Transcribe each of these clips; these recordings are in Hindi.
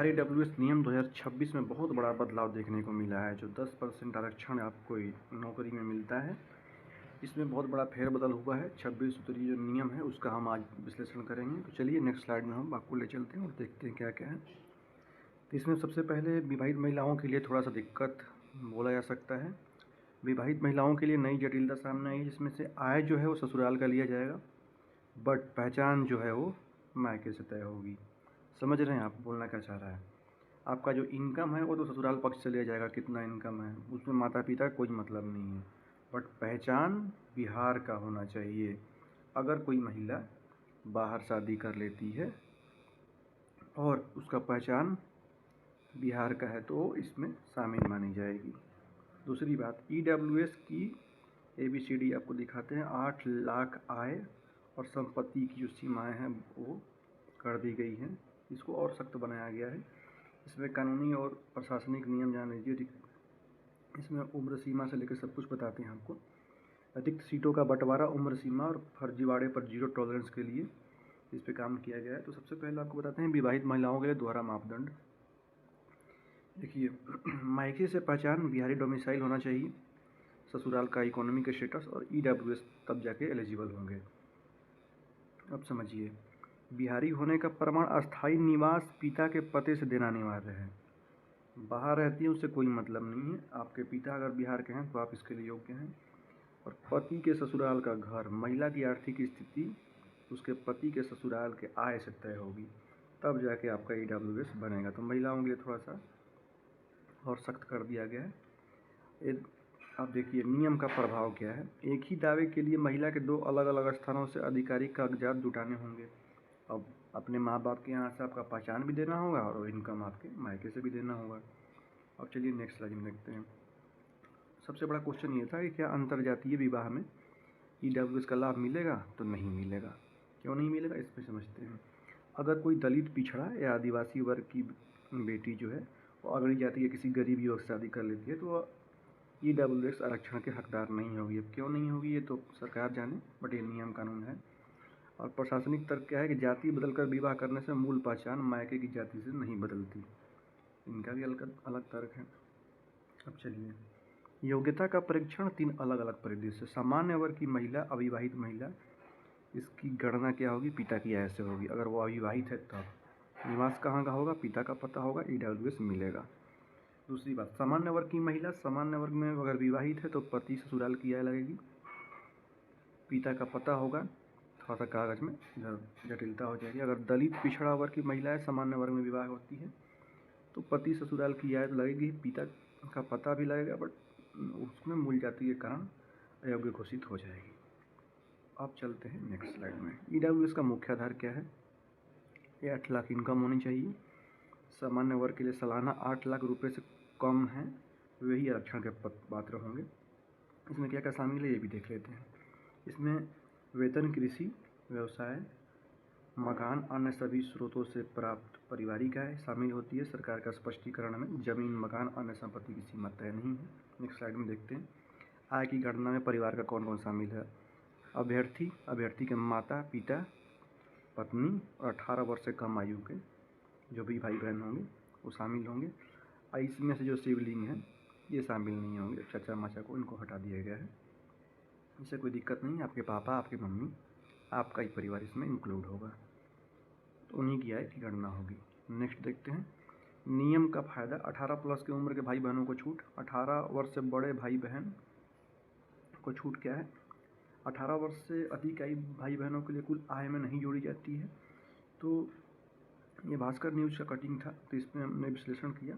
आरईडब्ल्यूएस नियम 2026 में बहुत बड़ा बदलाव देखने को मिला है। जो 10% आरक्षण आपको नौकरी में मिलता है, इसमें बहुत बड़ा फेरबदल हुआ है। 26 सूत्री जो नियम है उसका हम आज विश्लेषण करेंगे। तो चलिए नेक्स्ट स्लाइड में हम आपको ले चलते हैं और देखते हैं क्या क्या है। तो इसमें सबसे पहले विवाहित महिलाओं के लिए थोड़ा सा दिक्कत बोला जा सकता है। विवाहित महिलाओं के लिए नई जटिलता सामने आई, जिसमें से आय जो है वो ससुराल का लिया जाएगा, बट पहचान जो है वो मायके से तय होगी। समझ रहे हैं आप बोलना क्या चाह रहा है? आपका जो इनकम है वो तो ससुराल पक्ष से लिया जाएगा, कितना इनकम है उसमें माता पिता का कोई मतलब नहीं है, बट पहचान बिहार का होना चाहिए। अगर कोई महिला बाहर शादी कर लेती है और उसका पहचान बिहार का है तो इसमें शामिल मानी जाएगी। दूसरी बात, ईडब्ल्यूएस की ABCD आपको दिखाते हैं। 8 लाख आय और संपत्ति की जो सीमाएँ हैं वो कर दी गई हैं, इसको और सख्त बनाया गया है। इसमें कानूनी और प्रशासनिक नियम जान लीजिए। इसमें उम्र सीमा से लेकर सब कुछ बताते हैं आपको। अधिक सीटों का बंटवारा, उम्र सीमा और फर्जीवाड़े पर जीरो टॉलरेंस के लिए इस पे काम किया गया है। तो सबसे पहले आपको बताते हैं विवाहित महिलाओं के लिए दोहरा मापदंड। देखिए, मायके से पहचान, बिहारी डोमिसाइल होना चाहिए, ससुराल का इकोनॉमिक स्टेटस और ईडब्ल्यूएस, तब जाके एलिजिबल होंगे। अब समझिए, बिहारी होने का प्रमाण अस्थायी निवास पिता के पते से देना अनिवार्य है। बाहर रहती है उससे कोई मतलब नहीं है। आपके पिता अगर बिहार के हैं तो आप इसके लिए योग्य हैं। और पति के ससुराल का घर, महिला की आर्थिक स्थिति उसके पति के ससुराल के आय से तय होगी, तब जाके आपका ईडब्ल्यूएस बनेगा। तो महिलाओं के लिए थोड़ा सा और सख्त कर दिया गया है। अब देखिए नियम का प्रभाव क्या है। एक ही दावे के लिए महिला के 2 अलग अलग स्थानों से आधिकारिक कागजात जुटाने होंगे। अब अपने माँ बाप के यहाँ से आपका पहचान भी देना होगा और इनकम आपके मायके से भी देना होगा। अब चलिए नेक्स्ट स्लाइड में देखते हैं। सबसे बड़ा क्वेश्चन ये था कि क्या अंतरजातीय विवाह में ईडब्ल्यूएस का लाभ मिलेगा? तो नहीं मिलेगा। क्यों नहीं मिलेगा, इस पर समझते हैं। अगर कोई दलित, पिछड़ा या आदिवासी वर्ग की बेटी जो है वो अगड़ी जाती है, किसी गरीब युवक से शादी कर लेती है, तो ईडब्ल्यूएस आरक्षण के हकदार नहीं होगी। अब क्यों नहीं होगी ये तो सरकार जाने, बट ये नियम कानून है। और प्रशासनिक तर्क क्या है कि जाति बदलकर विवाह करने से मूल पहचान मायके की जाति से नहीं बदलती। इनका भी अलग तर्क है। अब चलिए, योग्यता का परीक्षण 3 अलग अलग परिदृश्य। सामान्य वर्ग की महिला, अविवाहित महिला, इसकी गणना क्या होगी? पिता की आय से होगी। अगर वो अविवाहित है तब निवास कहाँ का होगा? पिता का पता होगा, ईडब्ल्यूएस मिलेगा। दूसरी बात, सामान्य वर्ग की महिला, सामान्य वर्ग में अगर विवाहित है तो पति ससुराल की आय लगेगी, पिता का पता होगा, थोड़ा सा कागज में इधर जटिलता हो जाएगी। अगर दलित, पिछड़ा वर्ग की महिला है, सामान्य वर्ग में विवाह होती है, तो पति ससुराल की आय लगेगी, पिता का पता भी लगेगा, बट उसमें मूल जाति के कारण अयोग्य घोषित हो जाएगी। अब चलते हैं नेक्स्ट स्लाइड में। ईडब्ल्यूएस का मुख्य आधार क्या है? ये 8 लाख इनकम होनी चाहिए। सामान्य वर्ग के लिए सालाना 8 लाख रुपये से कम है वही आरक्षण के पात्र होंगे। इसमें क्या क्या शामिल है ये भी देख लेते हैं। इसमें वेतन, कृषि, व्यवसाय, मकान, अन्य सभी स्रोतों से प्राप्त पारिवारिक आय शामिल होती है। सरकार का स्पष्टीकरण में जमीन, मकान, अन्य संपत्ति की सीमा तय नहीं है। नेक्स्ट स्लाइड में देखते हैं। आय की गणना में परिवार का कौन कौन शामिल है? अभ्यर्थी के माता पिता, पत्नी और 18 वर्ष से कम आयु के जो भी भाई बहन होंगे वो शामिल होंगे। इसमें से जो शिवलिंग है ये शामिल नहीं होंगे। चाचा माचा को इनको हटा दिया गया है। इससे कोई दिक्कत नहीं है। आपके पापा, आपकी मम्मी, आपका ही परिवार इसमें इंक्लूड होगा, तो उन्हीं की आय की गणना होगी। नेक्स्ट देखते हैं। नियम का फ़ायदा, 18 प्लस की उम्र के भाई बहनों को छूट। 18 वर्ष से बड़े भाई बहन को छूट क्या है? 18 वर्ष से अधिक आयु भाई बहनों के लिए कुल आय में नहीं जोड़ी जाती है। तो ये भास्कर न्यूज़ का कटिंग था, तो इसमें हमने विश्लेषण किया।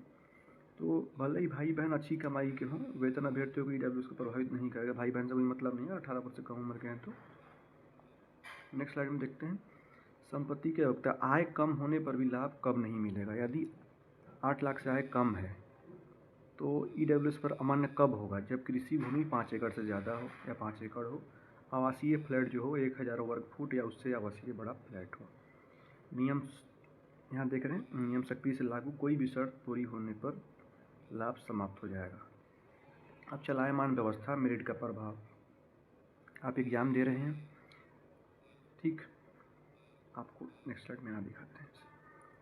तो भले ही भाई बहन अच्छी कमाई के हों, वेतन अभ्यर्थियों को ईडब्ल्यूएस को प्रभावित नहीं करेगा। भाई बहन से कोई मतलब नहीं है, 18 वर्ष से कम उम्र के हैं तो। नेक्स्ट स्लाइड में देखते हैं। संपत्ति के योग्यता, आय कम होने पर भी लाभ कब नहीं मिलेगा? यदि 8 लाख से आय कम है तो ईडब्ल्यूएस पर अमान्य कब होगा? जब कृषि भूमि 5 एकड़ से ज़्यादा हो या 5 एकड़ हो, आवासीय फ्लैट जो हो 1000 वर्ग फुट या उससे आवासीय बड़ा फ्लैट हो। नियम यहाँ देख रहे हैं, नियम सख्ती से लागू, कोई भी शर्त पूरी होने पर लाभ समाप्त हो जाएगा। अब चलायमान व्यवस्था, मेरिट का प्रभाव। आप एग्ज़ाम दे रहे हैं, ठीक, आपको नेक्स्ट स्लाइड में यहाँ दिखाते हैं,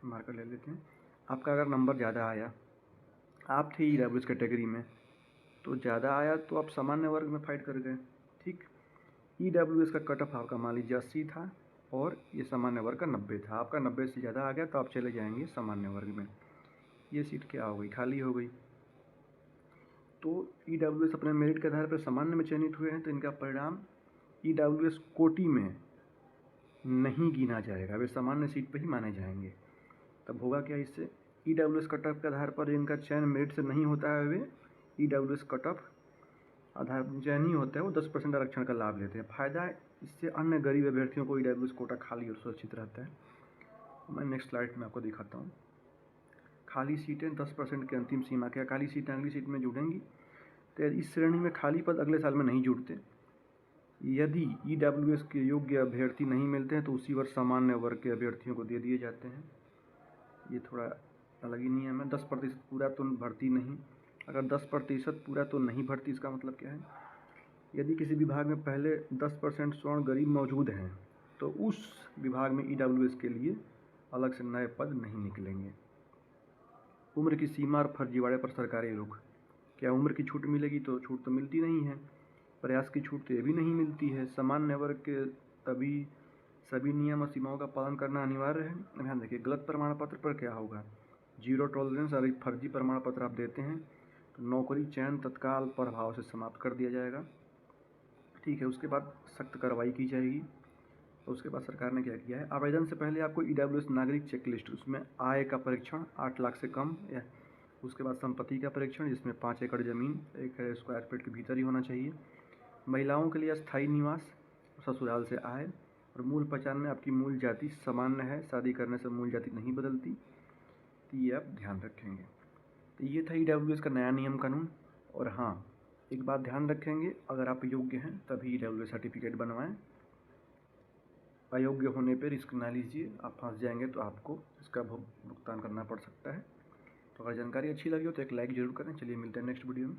मार्कर ले लेते हैं। आपका अगर नंबर ज़्यादा आया, आप थे EWS कैटेगरी में, तो ज़्यादा आया तो आप सामान्य वर्ग में फाइट कर गए। ठीक, EWS का कट ऑफ आपका मान लीजिए 80 था और ये सामान्य वर्ग का 90 था। आपका 90 से ज़्यादा आ गया तो आप चले जाएंगे सामान्य वर्ग में। ये सीट क्या हो गई? खाली हो गई। तो EWS अपने मेरिट के आधार पर सामान्य में चयनित हुए हैं, तो इनका परिणाम EWS कोटि में नहीं गिना जाएगा, वे सामान्य सीट पर ही माने जाएंगे। तब होगा क्या इससे? EWS कट ऑफ के आधार पर इनका चयन मेरिट से नहीं होता है, वे EWS कट ऑफ आधार चयन ही होता है, वो 10% आरक्षण का लाभ लेते हैं। फायदा इससे अन्य गरीब अभ्यर्थियों को EWS कोटा खाली और सुरक्षित रहता है। मैं नेक्स्ट स्लाइड में आपको दिखाता हूँ। खाली सीटें 10% की अंतिम सीमा, क्या खाली सीटें अगली सीट में जुड़ेंगी? तो इस श्रेणी में खाली पद अगले साल में नहीं जुड़ते। यदि EWS के योग्य अभ्यर्थी नहीं मिलते हैं तो उसी वर्ष सामान्य वर्ग के अभ्यर्थियों को दे दिए जाते हैं। ये थोड़ा अलग ही नियम है। 10% पूरा तो भर्ती नहीं, अगर 10% पूरा तो नहीं भर्ती, इसका मतलब क्या है? यदि किसी विभाग में पहले 10% स्वर्ण गरीब मौजूद हैं तो उस विभाग में EWS के लिए अलग से नए पद नहीं निकलेंगे। उम्र की सीमा और फर्जीवाड़े पर सरकारी रुख, क्या उम्र की छूट मिलेगी? तो छूट तो मिलती नहीं है। प्रयास की छूट तो ये भी नहीं मिलती है। सामान्य वर्ग के तभी सभी नियम और सीमाओं का पालन करना अनिवार्य है। ध्यान देखिए, गलत प्रमाण पत्र पर क्या होगा? 0 टॉलरेंस। और फर्जी प्रमाण पत्र आप देते हैं तो नौकरी चयन तत्काल प्रभाव से समाप्त कर दिया जाएगा। ठीक है, उसके बाद सख्त कार्रवाई की जाएगी। तो उसके बाद सरकार ने क्या किया है, आवेदन से पहले आपको EWS नागरिक चेकलिस्ट, उसमें आय का परीक्षण 8 लाख से कम, या उसके बाद संपत्ति का परीक्षण जिसमें 5 एकड़ ज़मीन 1 स्क्वायर फीट के भीतर ही होना चाहिए। महिलाओं के लिए अस्थायी निवास, ससुराल से आय, और मूल पहचान में आपकी मूल जाति सामान्य है, शादी करने से मूल जाति नहीं बदलती। तो ये आप ध्यान रखेंगे। तो ये था EWS का नया नियम कानून। और हाँ, एक बात ध्यान रखेंगे, अगर आप योग्य हैं तभी EWS सर्टिफिकेट बनवाएं। अयोग्य होने पर रिस्क ना लीजिए, आप फंस जाएंगे तो आपको इसका भुगतान करना पड़ सकता है। तो अगर जानकारी अच्छी लगी हो तो एक लाइक ज़रूर करें। चलिए मिलते हैं नेक्स्ट वीडियो में।